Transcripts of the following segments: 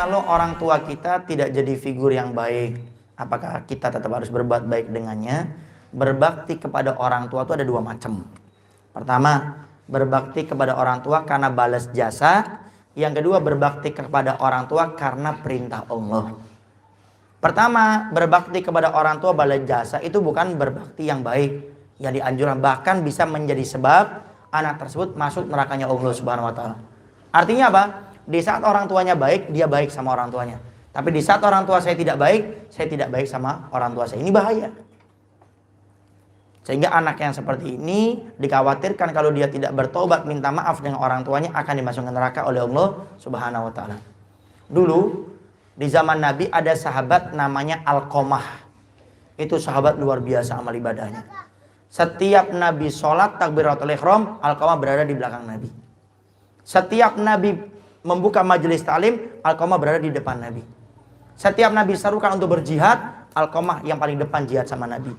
kalau orang tua kita tidak jadi figur yang baik, apakah kita tetap harus berbuat baik dengannya? Berbakti kepada orang tua itu ada dua macam. Pertama, berbakti kepada orang tua karena balas jasa. Yang kedua, berbakti kepada orang tua karena perintah Allah. Pertama, berbakti kepada orang tua balas jasa itu bukan berbakti yang baik, yang dianjurkan, bahkan bisa menjadi sebab anak tersebut masuk nerakanya Allah Subhanahu wa taala. Artinya apa? Di saat orang tuanya baik, dia baik sama orang tuanya. Tapi di saat orang tua saya tidak baik sama orang tua saya. Ini bahaya. Sehingga anak yang seperti ini dikhawatirkan kalau dia tidak bertobat minta maaf dengan orang tuanya akan dimasukkan neraka oleh Allah Subhanahu wa taala. Dulu di zaman Nabi ada sahabat namanya Alqamah. Itu sahabat luar biasa amal ibadahnya. Setiap Nabi sholat takbiratul ihram, Alqamah berada di belakang Nabi. Setiap Nabi membuka majelis taklim, Alqamah berada di depan Nabi. Setiap Nabi serukan untuk berjihad, Alqamah yang paling depan jihad sama Nabi.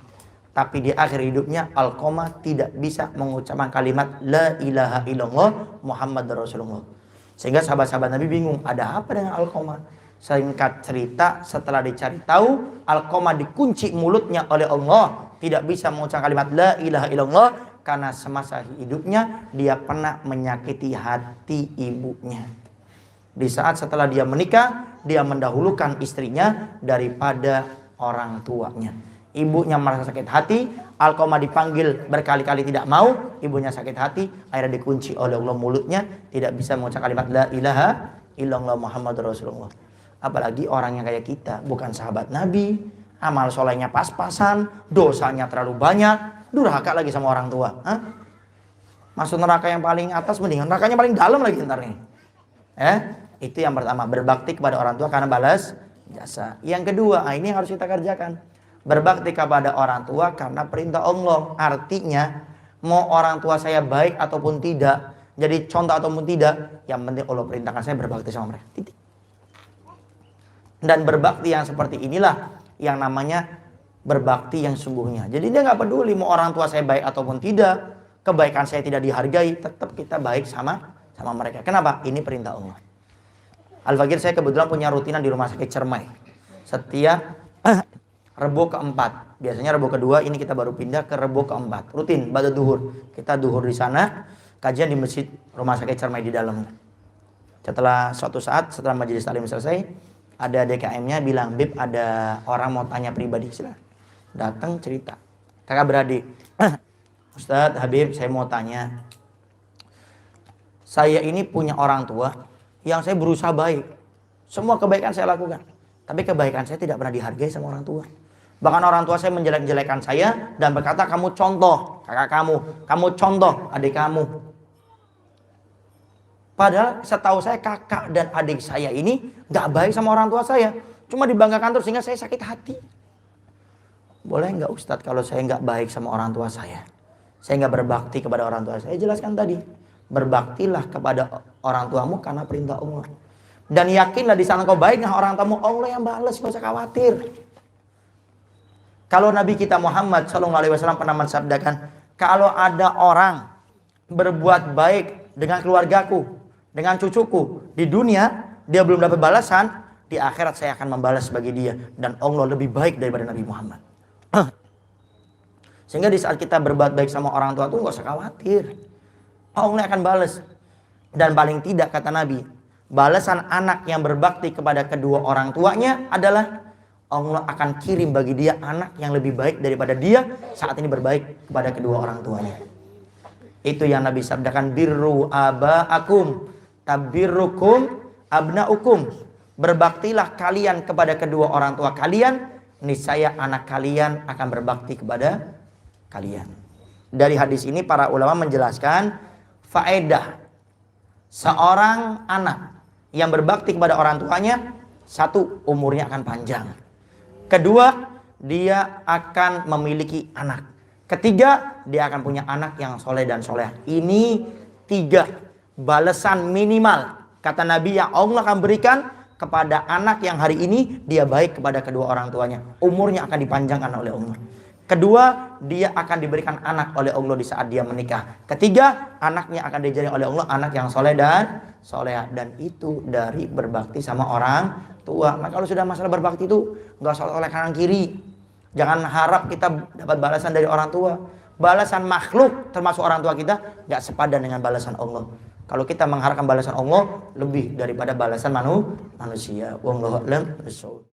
Tapi di akhir hidupnya Alqamah tidak bisa mengucapkan kalimat La ilaha illallah Muhammad Rasulullah. Sehingga sahabat-sahabat Nabi bingung, ada apa dengan Alqamah? Singkat cerita, setelah dicari tahu, Alqamah dikunci mulutnya oleh Allah, tidak bisa mengucapkan kalimat La ilaha illallah karena semasa hidupnya dia pernah menyakiti hati ibunya. Di saat setelah dia menikah, dia mendahulukan istrinya daripada orang tuanya. Ibunya merasa sakit hati, Alqamah dipanggil berkali-kali tidak mau, ibunya sakit hati, akhirnya dikunci oleh Allah mulutnya, tidak bisa mengucapkan kalimat La ilaha illallah Muhammad Rasulullah. Apalagi orang yang kayak kita, bukan sahabat Nabi, amal solehnya pas-pasan, dosanya terlalu banyak, durhaka lagi sama orang tua. Masuk neraka yang paling atas, mendingan nerakanya paling dalam lagi ntar nih. Itu yang pertama, berbakti kepada orang tua karena balas jasa. Yang kedua, ini yang harus kita kerjakan. Berbakti kepada orang tua karena perintah Allah. Artinya, mau orang tua saya baik ataupun tidak, jadi contoh ataupun tidak, yang penting Allah perintahkan saya berbakti sama mereka. Titik. Dan berbakti yang seperti inilah yang namanya berbakti yang sungguhnya. Jadi dia nggak peduli mau orang tua saya baik ataupun tidak, kebaikan saya tidak dihargai, tetap kita baik sama mereka. Kenapa? Ini perintah Allah. Al-Fakir saya kebetulan punya rutinan di rumah sakit Cermai. Setiap Rebo keempat, biasanya Rebo kedua, ini kita baru pindah ke Rebo keempat. Rutin, ba'da duhur. Kita duhur di sana, kajian di masjid rumah sakit Cermai di dalam. Setelah suatu saat, setelah majelis taklim selesai, ada DKM-nya bilang, Bib ada orang mau tanya pribadi. Silahkan. Datang cerita. Kakak beradik. Ustadz, Habib, saya mau tanya. Saya ini punya orang tua yang saya berusaha baik. Semua kebaikan saya lakukan. Tapi kebaikan saya tidak pernah dihargai sama orang tua. Bahkan orang tua saya menjelek-jelekan saya dan berkata, kamu contoh kakak kamu contoh adik kamu. Padahal setahu saya kakak dan adik saya ini gak baik sama orang tua saya. Cuma dibanggakan terus sehingga saya sakit hati. Boleh nggak Ustadz kalau saya nggak baik sama orang tua saya? Saya nggak berbakti kepada orang tua saya. Jelaskan tadi. Berbaktilah kepada orang tuamu karena perintah Allah. Dan yakinlah di sana kau baik dengan orang tuamu, Allah yang balas, nggak usah khawatir. Kalau Nabi kita Muhammad SAW pernah mensabdakan, kalau ada orang berbuat baik dengan keluargaku, dengan cucuku di dunia, dia belum dapat balasan, di akhirat saya akan membalas bagi dia. Dan Allah lebih baik daripada Nabi Muhammad. Sehingga di saat kita berbuat baik sama orang tua itu nggak usah khawatir, Allah akan balas. Dan paling tidak kata Nabi, balasan anak yang berbakti kepada kedua orang tuanya adalah Allah akan kirim bagi dia anak yang lebih baik daripada dia saat ini berbaik kepada kedua orang tuanya. Itu yang Nabi sabdakan, birru aba'akum tabirrukum abna'ukum. Berbaktilah kalian kepada kedua orang tua kalian, niscaya anak kalian akan berbakti kepada kalian. Dari hadis ini para ulama menjelaskan faedah seorang anak yang berbakti kepada orang tuanya, satu, umurnya akan panjang. Kedua, dia akan memiliki anak. Ketiga, dia akan punya anak yang soleh dan soleh. Ini 3 balasan minimal kata Nabi yang Allah akan berikan kepada anak yang hari ini dia baik kepada kedua orang tuanya. Umurnya akan dipanjangkan oleh Allah. Kedua, dia akan diberikan anak oleh Allah di saat dia menikah. Ketiga, anaknya akan dijaring oleh Allah anak yang soleh dan soleha, dan itu dari berbakti sama orang tua. Nah, kalau sudah masalah berbakti itu nggak usah oleh kanan kiri. Jangan harap kita dapat balasan dari orang tua. Balasan makhluk termasuk orang tua kita nggak sepadan dengan balasan Allah. Kalau kita mengharapkan balasan Allah lebih daripada balasan manusia. Wallahu a'lam bishawab.